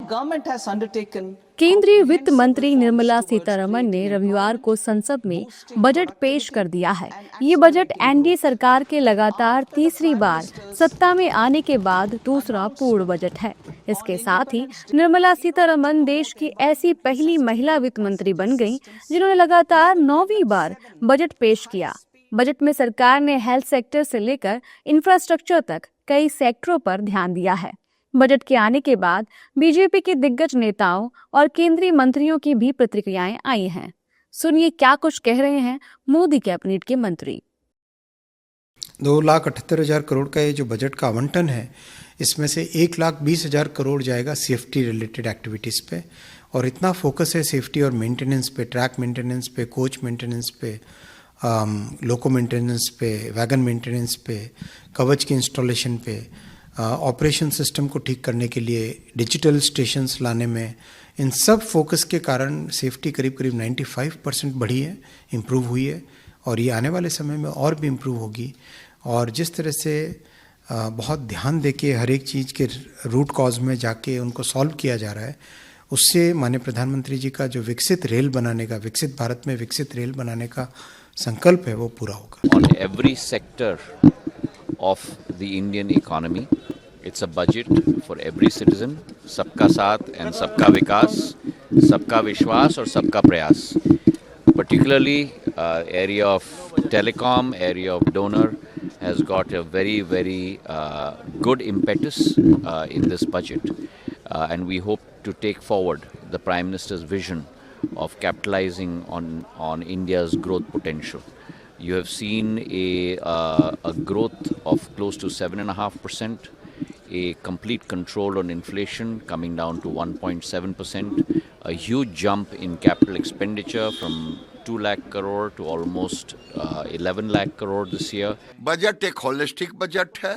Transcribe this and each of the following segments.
government has undertaken केंद्रीय वित्त मंत्री निर्मला सीतारमण ने रविवार को संसद में बजट पेश कर दिया है। ये बजट एनडीए सरकार के लगातार तीसरी बार सत्ता में आने के बाद दूसरा पूर्ण बजट है। इसके साथ ही निर्मला सीतारमण देश की ऐसी पहली महिला वित्त मंत्री बन गईं, जिन्होंने लगातार 9वीं बार बजट पेश किया। बजट में सरकार ने हेल्थ सेक्टर से लेकर इंफ्रास्ट्रक्चर तक कई सेक्टरों पर ध्यान दिया है। बजट के आने के बाद बीजेपी के दिग्गज नेताओं और केंद्रीय मंत्रियों की भी प्रतिक्रियाएं आई हैं। सुनिए क्या कुछ कह रहे हैं मोदी कैबिनेट के मंत्री। 2,78,000 करोड़ का ये जो बजट का आवंटन है, इसमें से 1,20,000 करोड़ जाएगा सेफ्टी रिलेटेड एक्टिविटीज़ पे, और इतना फोकस है सेफ्टी और मेंटेनेंस पे, ट्रैक मेंटेनेंस पे, कोच मेंटेनेंस पे, लोको मेंटेनेंस पे, वैगन मेंटेनेंस पे, कवच की इंस्टॉलेशन पे, ऑपरेशन सिस्टम को ठीक करने के लिए, डिजिटल स्टेशंस लाने में, इन सब फोकस के कारण सेफ्टी करीब 95% बढ़ी है, इम्प्रूव हुई है, और ये आने वाले समय में और भी इम्प्रूव होगी। और जिस तरह से बहुत ध्यान देके हर एक चीज़ के रूट कॉज में जाके उनको सॉल्व किया जा रहा है, उससे माननीय प्रधानमंत्री जी का जो विकसित रेल बनाने का, विकसित भारत में विकसित रेल बनाने का संकल्प है, वो पूरा होगा। On every sector of the Indian economy, it's a budget for every citizen, सबका साथ and सबका विकास, सबका विश्वास और सबका प्रयास। Particularly area of telecom, area of donor has got a very good impetus in this budget, and we hope to take forward the Prime Minister's vision of capitalizing on India's growth potential. You have seen a growth of close to 7.5%, a complete control on inflation coming down to 1.7%, a huge jump in capital expenditure from 2 lakh crore to almost 11 lakh crore this year. Budget एक holistic budget है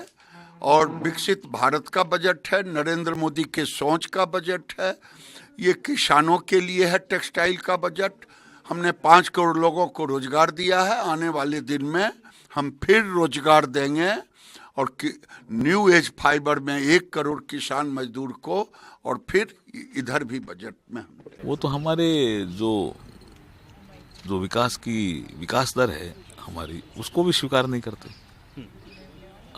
और विकसित भारत का budget है, नरेंद्र मोदी के सोच का budget है। ये किसानों के लिए है, टेक्सटाइल का बजट। हमने 5 करोड़ लोगों को रोजगार दिया है, आने वाले दिन में हम फिर रोजगार देंगे, और न्यू एज फाइबर में 1 करोड़ किसान मजदूर को, और फिर इधर भी बजट में वो तो हमारे जो विकास दर है हमारी, उसको भी स्वीकार नहीं करते।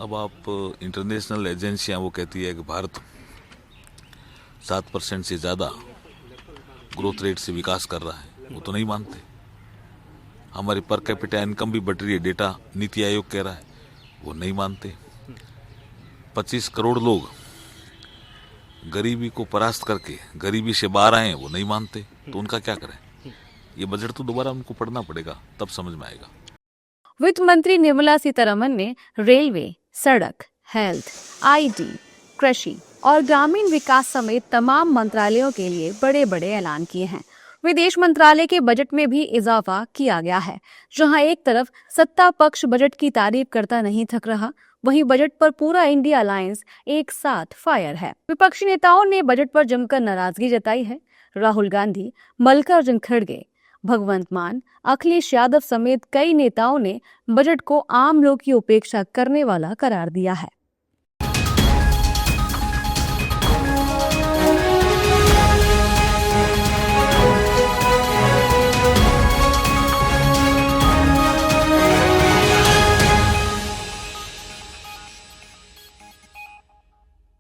अब आप इंटरनेशनल एजेंसियां वो कहती है कि भारत 7% से ज़्यादा ग्रोथ रेट से विकास कर रहा है, वो तो नहीं मानते। हमारी पर कैपिटा इनकम भी बढ़ रही है, डेटा नीति आयोग कह रहा है, वो नहीं मानते। 25 करोड़ लोग गरीबी को परास्त करके गरीबी से बाहर आए, वो नहीं मानते। तो उनका क्या करें? ये बजट तो दोबारा उनको पढ़ना पड़ेगा, तब समझ में आएगा। वित्त मंत्री निर्मला सीतारमण ने रेलवे, सड़क, हेल्थ, आईटी, कृषि और ग्रामीण विकास समेत तमाम मंत्रालयों के लिए बड़े बड़े ऐलान किए हैं। विदेश मंत्रालय के बजट में भी इजाफा किया गया है। जहां एक तरफ सत्ता पक्ष बजट की तारीफ करता नहीं थक रहा, वहीं बजट पर पूरा इंडिया अलायंस एक साथ फायर है। विपक्षी नेताओं ने बजट पर जमकर नाराजगी जताई है। राहुल गांधी, मल्लिकार्जुन खड़गे, भगवंत मान, अखिलेश यादव समेत कई नेताओं ने बजट को आम लोग की उपेक्षा करने वाला करार दिया है।